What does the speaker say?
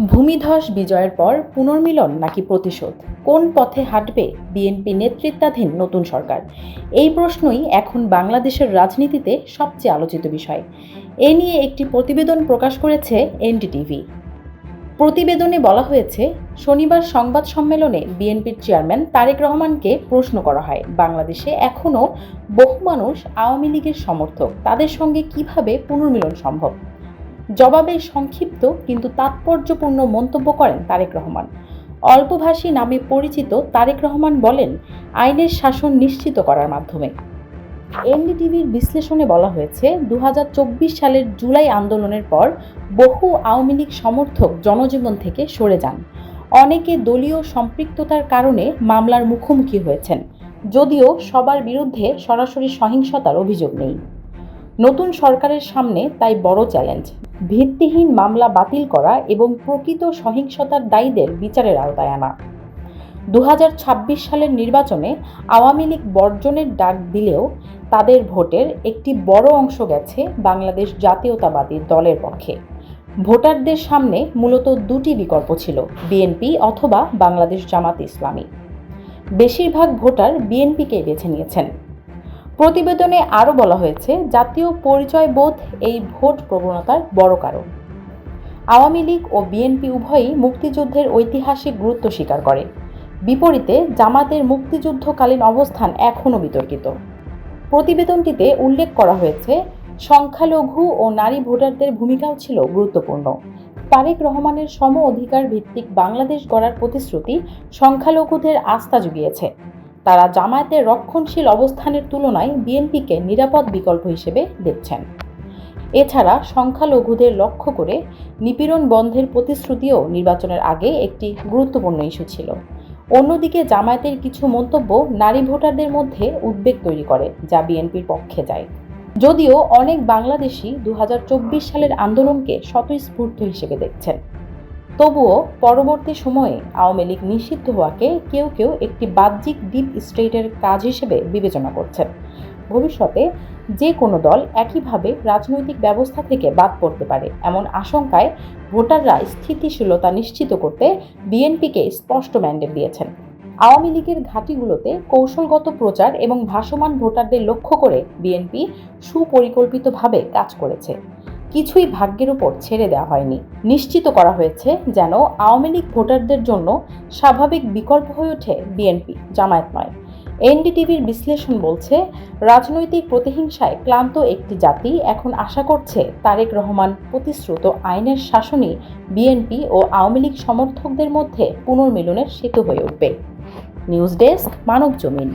ভূমিধস বিজয়ের পর পুনর্মিলন নাকি প্রতিশোধ, কোন পথে হাঁটবে বিএনপি নেতৃত্বাধীন নতুন সরকার? এই প্রশ্নই এখন বাংলাদেশের রাজনীতিতে সবচেয়ে আলোচিত বিষয়। এ নিয়ে একটি প্রতিবেদন প্রকাশ করেছে এনডিটিভি। প্রতিবেদনে বলা হয়েছে, শনিবার সংবাদ সম্মেলনে বিএনপির চেয়ারম্যান তারেক রহমানকে প্রশ্ন করা হয়, বাংলাদেশে এখনও বহু মানুষ আওয়ামী লীগের সমর্থক, তাদের সঙ্গে কিভাবে পুনর্মিলন সম্ভব। জবাবে সংক্ষিপ্ত কিন্তু তাৎপর্যপূর্ণ মন্তব্য করেন তারেক রহমান। অল্পভাষী নামে পরিচিত তারেক রহমান বলেন, আইনের শাসন নিশ্চিত করার মাধ্যমে। এনডিটিভির বিশ্লেষণে বলা হয়েছে, 2024 সালের জুলাই আন্দোলনের পর বহু আওয়ামী লীগ সমর্থক জনজীবন থেকে সরে যান। অনেকে দলীয় সম্পৃক্ততার কারণে মামলার মুখোমুখি হয়েছেন, যদিও সবার বিরুদ্ধে সরাসরি সহিংসতার অভিযোগ নেই। নতুন সরকারের সামনে তাই বড় চ্যালেঞ্জ, ভিত্তিহীন মামলা বাতিল করা এবং প্রকৃত সহিংসতার দায়ীদের বিচারের আওতায় আনা। 2026 সালের নির্বাচনে আওয়ামী লীগ বর্জনের ডাক দিলেও তাদের ভোটের একটি বড় অংশ গেছে বাংলাদেশ জাতীয়তাবাদী দলের পক্ষে। ভোটারদের সামনে মূলত দুটি বিকল্প ছিল, বিএনপি অথবা বাংলাদেশ জামাত ইসলামী। বেশিরভাগ ভোটার বিএনপিকেই বেছে নিয়েছেন। প্রতিবেদনে আরও বলা হয়েছে, জাতীয় পরিচয়বোধ এই ভোট প্রবণতার বড় কারণ। আওয়ামী লীগ ও বিএনপি উভয়ই মুক্তিযুদ্ধের ঐতিহাসিক গুরুত্ব স্বীকার করে। বিপরীতে জামাতের মুক্তিযুদ্ধকালীন অবস্থান এখনও বিতর্কিত। প্রতিবেদনটিতে উল্লেখ করা হয়েছে, সংখ্যালঘু ও নারী ভোটারদের ভূমিকাও ছিল গুরুত্বপূর্ণ। তারেক রহমানের সম অধিকার ভিত্তিক বাংলাদেশ গড়ার প্রতিশ্রুতি সংখ্যালঘুদের আস্থা জুগিয়েছে। তারা জামায়াতের রক্ষণশীল অবস্থানের তুলনায় বিএনপিকে নিরাপদ বিকল্প হিসেবে দেখছেন। এছাড়া সংখ্যালঘুদের লক্ষ্য করে নিপীড়ন বন্ধের প্রতিশ্রুতিও নির্বাচনের আগে একটি গুরুত্বপূর্ণ ইস্যু ছিল। অন্যদিকে জামায়াতের কিছু মন্তব্য নারী ভোটারদের মধ্যে উদ্বেগ তৈরি করে, যা বিএনপির পক্ষে যায়। যদিও অনেক বাংলাদেশি 2024 সালের আন্দোলনকে স্বতঃস্ফূর্ত হিসেবে দেখছেন, তবুও পরবর্তী সময়ে আওয়ামী লীগ নিষিদ্ধ হওয়াকে কেউ কেউ একটি বাহ্যিক ডিপ স্টেটের কাজ হিসেবে বিবেচনা করছেন। ভবিষ্যতে যে কোনো দল একইভাবে রাজনৈতিক ব্যবস্থা থেকে বাদ পড়তে পারে, এমন আশঙ্কায় ভোটাররা স্থিতিশীলতা নিশ্চিত করতে বিএনপিকে স্পষ্ট ম্যান্ডেট দিয়েছেন। আওয়ামী লীগের ঘাঁটিগুলোতে কৌশলগত প্রচার এবং ভাসমান ভোটারদের লক্ষ্য করে বিএনপি সুপরিকল্পিতভাবে কাজ করেছে। কিছুই ভাগ্যের উপর ছেড়ে দেওয়া হয়নি। নিশ্চিত করা হয়েছে যেন আওয়ামী লীগ ভোটারদের জন্য স্বাভাবিক বিকল্প হয়ে ওঠে বিএনপি, জামায়াত নয়। এনডিটিভির বিশ্লেষণ বলছে, রাজনৈতিক প্রতিহিংসায় ক্লান্ত একটি জাতি এখন আশা করছে তারেক রহমান প্রতিশ্রুত আইনের শাসনই বিএনপি ও আওয়ামী লীগ সমর্থকদের মধ্যে পুনর্মিলনের সেতু হয়ে উঠবে। নিউজ ডেস্ক, মানব জমিন।